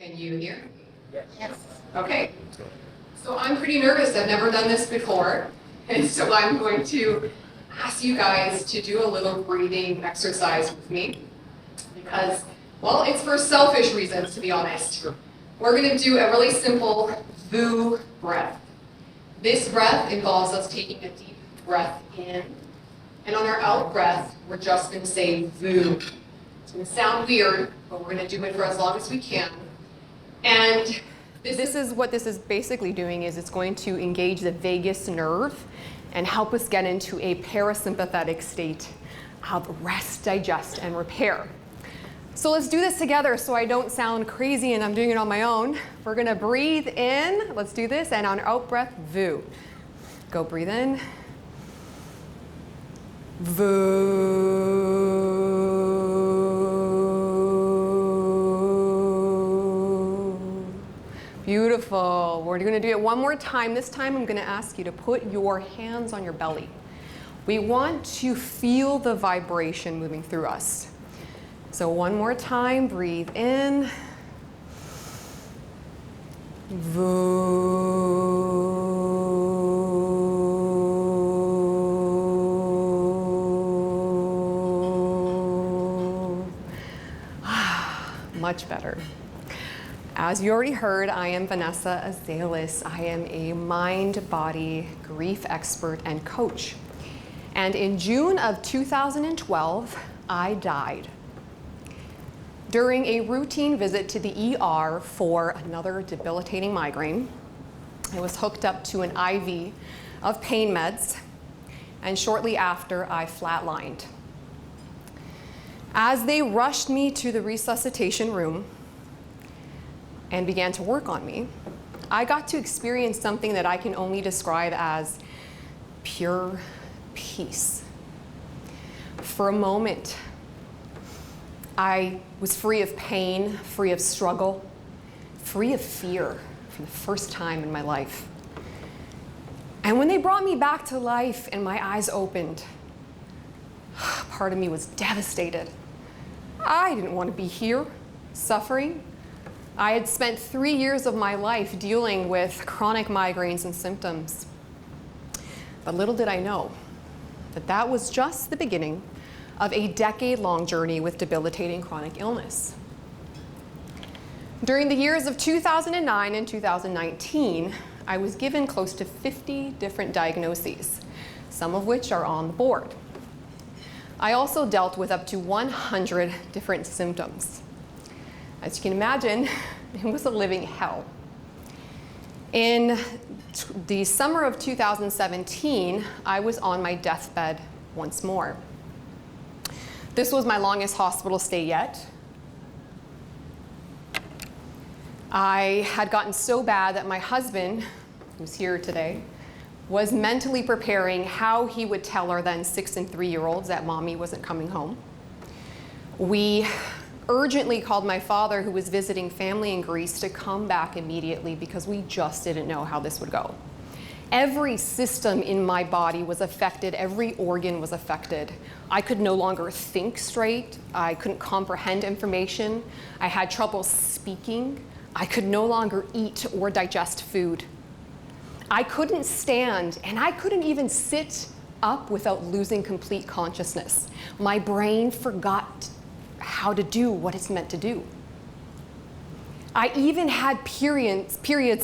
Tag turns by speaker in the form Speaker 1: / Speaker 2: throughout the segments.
Speaker 1: Can you hear?
Speaker 2: Yes.
Speaker 1: Okay. So I'm pretty nervous. I've never done this before. And so I'm going to ask you guys to do a little breathing exercise with me. Because, well, it's for selfish reasons, to be honest. We're going to do a really simple VU breath. This breath involves us taking a deep breath in. And on our out breath, we're just going to say VU. It's going to sound weird, but we're going to do it for as long as we can. And this is what this is basically doing is it's going to engage the vagus nerve and help us get into a parasympathetic state of rest, digest, and repair. So let's do this together so I don't sound crazy and I'm doing it on my own. We're going to breathe in. Let's do this. And on out breath, VU. Go breathe in. VU. Beautiful. We're going to do it one more time. This time I'm going to ask you to put your hands on your belly. We want to feel the vibration moving through us. So one more time, breathe in. Much better. As you already heard, I am VANESSA'S. I am a mind-body grief expert and coach. And in June of 2012, I died during a routine visit to the ER for another debilitating migraine. I was hooked up to an IV of pain meds, and shortly after, I flatlined. As they rushed me to the resuscitation room and began to work on me, I got to experience something that I can only describe as pure peace. For a moment, I was free of pain, free of struggle, free of fear for the first time in my life. And when they brought me back to life and my eyes opened, part of me was devastated. I didn't want to be here, suffering. I had spent 3 years of my life dealing with chronic migraines and symptoms. But little did I know that that was just the beginning of a decade-long journey with debilitating chronic illness. During the years of 2009 and 2019, I was given close to 50 different diagnoses, some of which are on the board. I also dealt with up to 100 different symptoms. As you can imagine, it was a living hell. In the summer of 2017, I was on my deathbed once more. This was my longest hospital stay yet. I had gotten so bad that my husband, who's here today, was mentally preparing how he would tell our then 6- and 3-year-olds that mommy wasn't coming home. We urgently called my father, who was visiting family in Greece, to come back immediately because we just didn't know how this would go. Every system in my body was affected, every organ was affected. I could no longer think straight, I couldn't comprehend information, I had trouble speaking, I could no longer eat or digest food. I couldn't stand, and I couldn't even sit up without losing complete consciousness. My brain forgot how to do what it's meant to do. I even had periods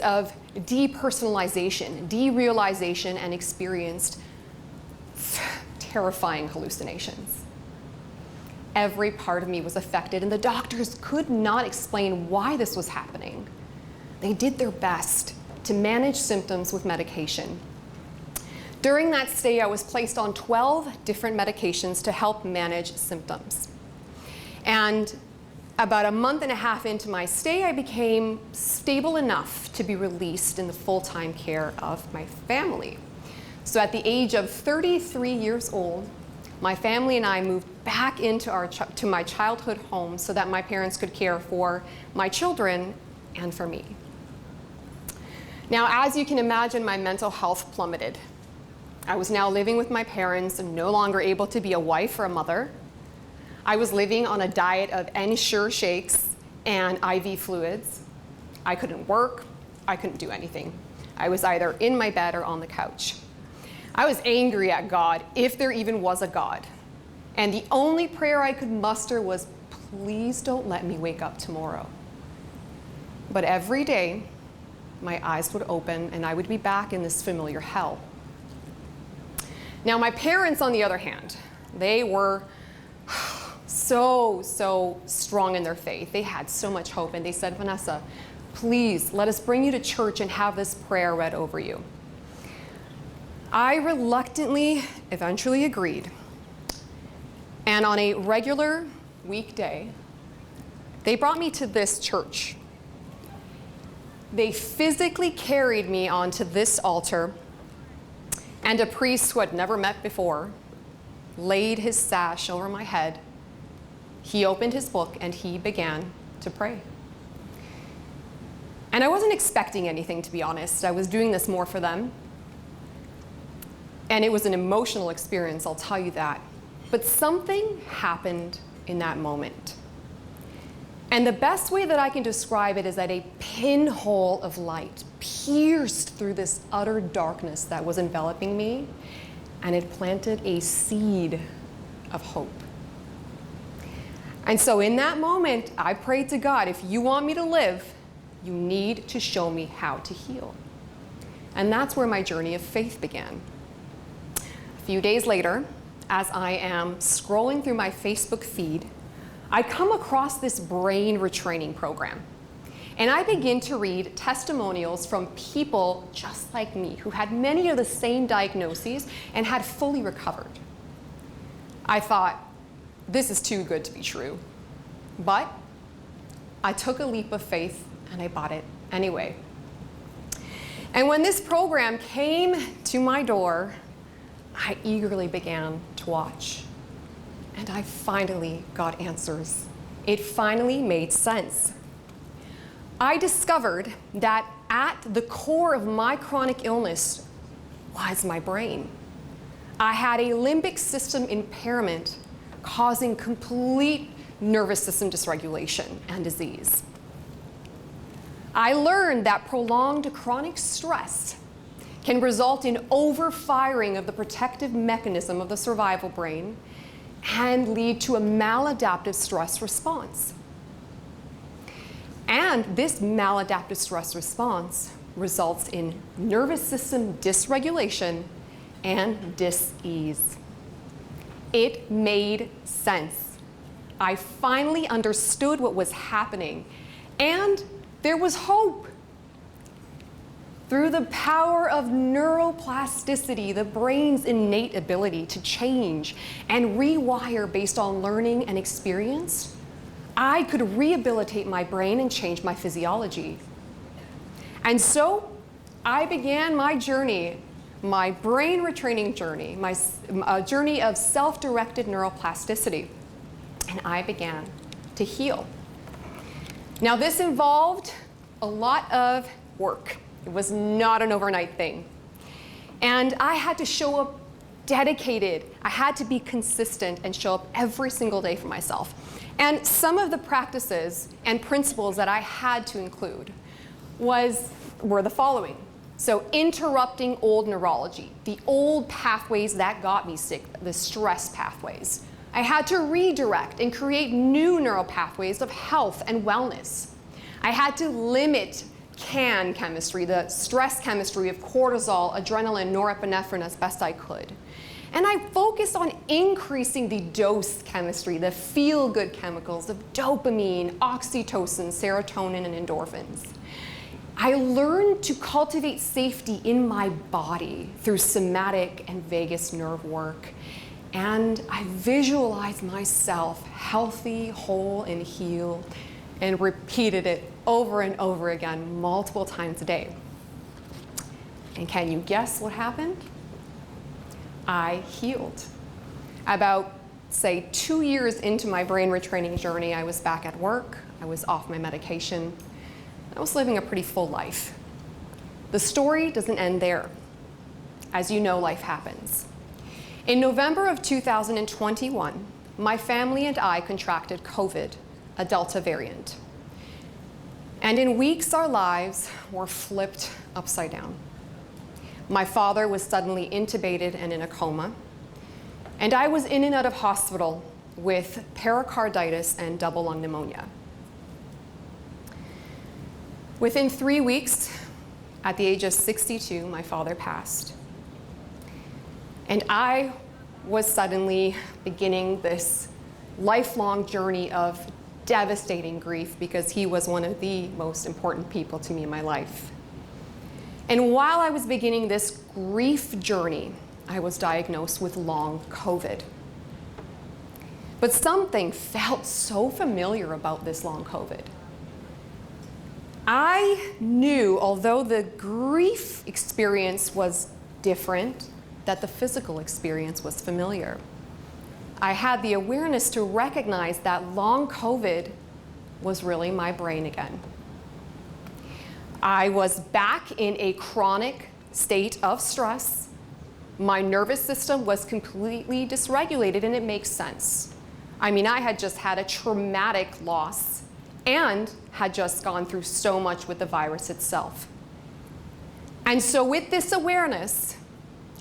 Speaker 1: of depersonalization, derealization, and experienced terrifying hallucinations. Every part of me was affected, and the doctors could not explain why this was happening. They did their best to manage symptoms with medication. During that stay, I was placed on 12 different medications to help manage symptoms. And about a month and a half into my stay, I became stable enough to be released in the full-time care of my family. So at the age of 33 years old, my family and I moved back into to my childhood home so that my parents could care for my children and for me. Now, as you can imagine, my mental health plummeted. I was now living with my parents and no longer able to be a wife or a mother. I was living on a diet of Ensure shakes and IV fluids. I couldn't work. I couldn't do anything. I was either in my bed or on the couch. I was angry at God, if there even was a God. And the only prayer I could muster was, please don't let me wake up tomorrow. But every day, my eyes would open and I would be back in this familiar hell. Now, my parents, on the other hand, they were so strong in their faith. They had so much hope, and they said, Vanessa, please let us bring you to church and have this prayer read over you. I reluctantly eventually agreed. And on a regular weekday, they brought me to this church. They physically carried me onto this altar, and a priest who had never met before laid his sash over my head. He opened his book and he began to pray. And I wasn't expecting anything, to be honest. I was doing this more for them. And it was an emotional experience, I'll tell you that. But something happened in that moment. And the best way that I can describe it is that a pinhole of light pierced through this utter darkness that was enveloping me, and it planted a seed of hope. And so in that moment, I prayed to God, if you want me to live, you need to show me how to heal. And that's where my journey of faith began. A few days later, as I am scrolling through my Facebook feed, I come across this brain retraining program. And I begin to read testimonials from people just like me who had many of the same diagnoses and had fully recovered. I thought, this is too good to be true. But I took a leap of faith and I bought it anyway. And when this program came to my door, I eagerly began to watch. And I finally got answers. It finally made sense. I discovered that at the core of my chronic illness was my brain. I had a limbic system impairment causing complete nervous system dysregulation and disease. I learned that prolonged chronic stress can result in overfiring of the protective mechanism of the survival brain and lead to a maladaptive stress response. And this maladaptive stress response results in nervous system dysregulation and dis-ease. It made sense. I finally understood what was happening, and there was hope. Through the power of neuroplasticity, the brain's innate ability to change and rewire based on learning and experience, I could rehabilitate my brain and change my physiology. And so I began my journey, my brain retraining journey, my journey of self-directed neuroplasticity. And I began to heal. Now, this involved a lot of work. It was not an overnight thing. And I had to show up dedicated. I had to be consistent and show up every single day for myself. And some of the practices and principles that I had to include were the following. So interrupting old neurology, the old pathways that got me sick, the stress pathways. I had to redirect and create new neural pathways of health and wellness. I had to limit CAN chemistry, the stress chemistry of cortisol, adrenaline, norepinephrine as best I could. And I focused on increasing the dose chemistry, the feel-good chemicals of dopamine, oxytocin, serotonin, and endorphins. I learned to cultivate safety in my body through somatic and vagus nerve work. And I visualized myself healthy, whole, and healed, and repeated it over and over again, multiple times a day. And can you guess what happened? I healed. About, say, 2 years into my brain retraining journey, I was back at work, I was off my medication, I was living a pretty full life. The story doesn't end there. As you know, life happens. In November of 2021, my family and I contracted COVID, a Delta variant. And in weeks, our lives were flipped upside down. My father was suddenly intubated and in a coma, and I was in and out of hospital with pericarditis and double lung pneumonia. Within 3 weeks, at the age of 62, my father passed. And I was suddenly beginning this lifelong journey of devastating grief because he was one of the most important people to me in my life. And while I was beginning this grief journey, I was diagnosed with long COVID. But something felt so familiar about this long COVID. I knew, although the grief experience was different, that the physical experience was familiar. I had the awareness to recognize that long COVID was really my brain again. I was back in a chronic state of stress. My nervous system was completely dysregulated, and it makes sense. I mean, I had just had a traumatic loss and had just gone through so much with the virus itself. And so with this awareness,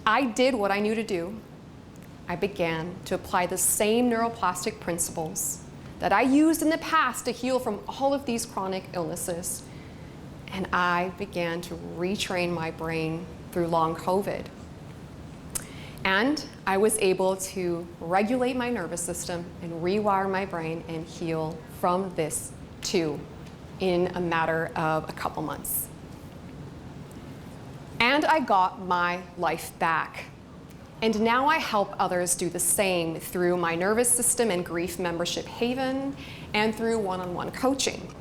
Speaker 1: I did what I knew to do. I began to apply the same neuroplastic principles that I used in the past to heal from all of these chronic illnesses. And I began to retrain my brain through long COVID. And I was able to regulate my nervous system and rewire my brain and heal from this too in a matter of a couple months. And I got my life back. And now I help others do the same through my nervous system and grief membership Haven and through one-on-one coaching.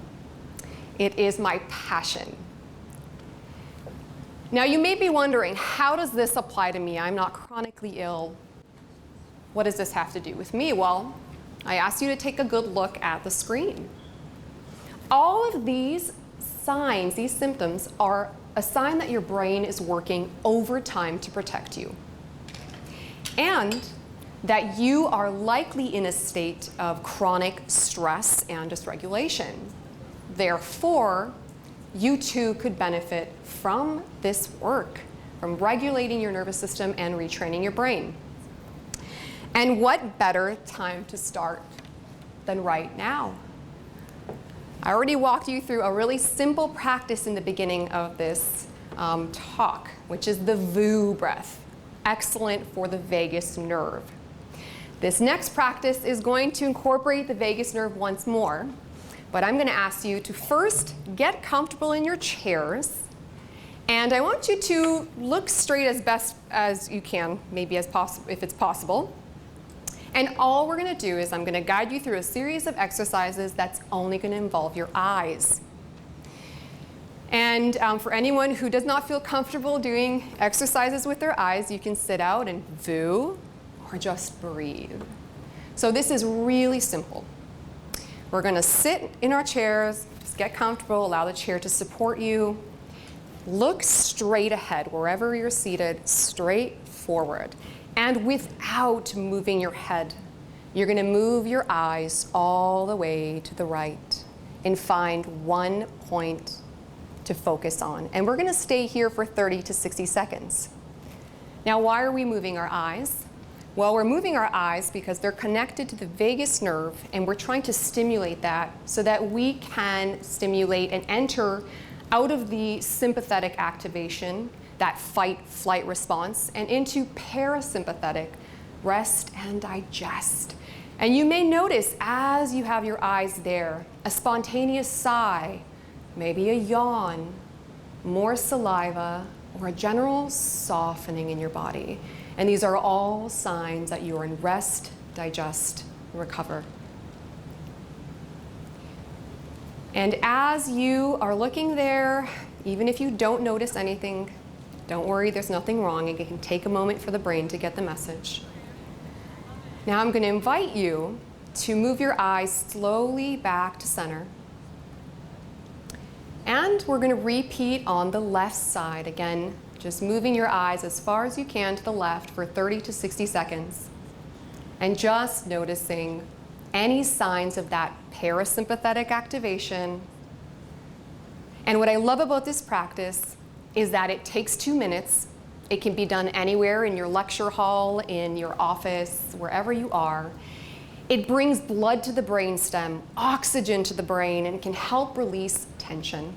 Speaker 1: It is my passion. Now you may be wondering, how does this apply to me? I'm not chronically ill. What does this have to do with me? Well, I ask you to take a good look at the screen. All of these signs, these symptoms, are a sign that your brain is working overtime to protect you, and that you are likely in a state of chronic stress and dysregulation. Therefore, you too could benefit from this work, from regulating your nervous system and retraining your brain. And what better time to start than right now? I already walked you through a really simple practice in the beginning of this talk, which is the VU breath. Excellent for the vagus nerve. This next practice is going to incorporate the vagus nerve once more, but I'm going to ask you to first get comfortable in your chairs, and I want you to look straight as best as you can, maybe as possible, if it's possible. And all we're going to do is I'm going to guide you through a series of exercises that's only going to involve your eyes. And for anyone who does not feel comfortable doing exercises with their eyes, you can sit out and VU or just breathe. So this is really simple. We're going to sit in our chairs, just get comfortable, allow the chair to support you. Look straight ahead, wherever you're seated, straight forward. And without moving your head, you're going to move your eyes all the way to the right and find one point to focus on. And we're going to stay here for 30 to 60 seconds. Now, why are we moving our eyes? Well, we're moving our eyes because they're connected to the vagus nerve, and we're trying to stimulate that so that we can stimulate and enter out of the sympathetic activation, that fight-flight response, and into parasympathetic, rest and digest. And you may notice as you have your eyes there, a spontaneous sigh, maybe a yawn, more saliva, or a general softening in your body. And these are all signs that you are in rest, digest, recover. And as you are looking there, even if you don't notice anything, don't worry, there's nothing wrong. It can take a moment for the brain to get the message. Now I'm going to invite you to move your eyes slowly back to center. And we're going to repeat on the left side. Again, just moving your eyes as far as you can to the left for 30 to 60 seconds. And just noticing any signs of that parasympathetic activation And what I love about this practice is that it takes 2 minutes. It can be done anywhere in your lecture hall, in your office, wherever you are. It brings blood to the brainstem, oxygen to the brain, and can help release tension.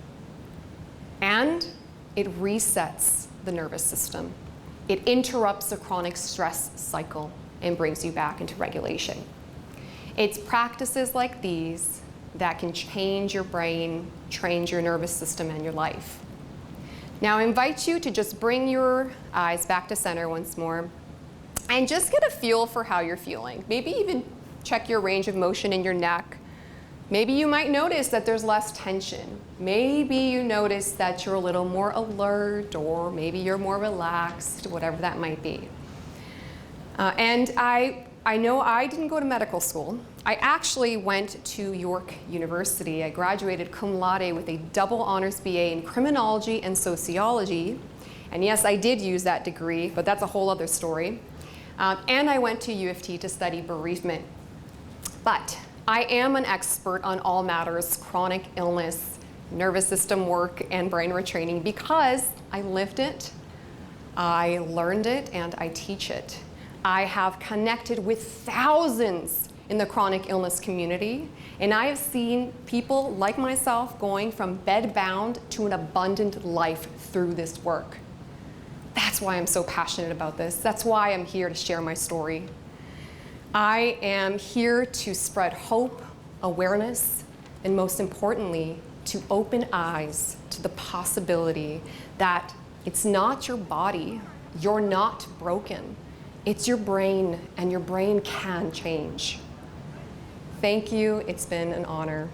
Speaker 1: And it resets the nervous system. It interrupts the chronic stress cycle and brings you back into regulation. It's practices like these that can change your brain, change your nervous system, and your life. Now I invite you to just bring your eyes back to center once more and just get a feel for how you're feeling. Maybe even check your range of motion in your neck. Maybe you might notice that there's less tension. Maybe you notice that you're a little more alert, or maybe you're more relaxed, whatever that might be. And I know I didn't go to medical school. I actually went to York University. I graduated cum laude with a double honors BA in criminology and sociology. And yes, I did use that degree, but that's a whole other story. And I went to U of T to study bereavement. But I am an expert on all matters chronic illness, nervous system work, and brain retraining because I lived it, I learned it, and I teach it. I have connected with thousands in the chronic illness community, and I have seen people like myself going from bedbound to an abundant life through this work. That's why I'm so passionate about this. That's why I'm here to share my story. I am here to spread hope, awareness, and most importantly, to open eyes to the possibility that it's not your body, you're not broken. It's your brain, and your brain can change. Thank you. It's been an honor.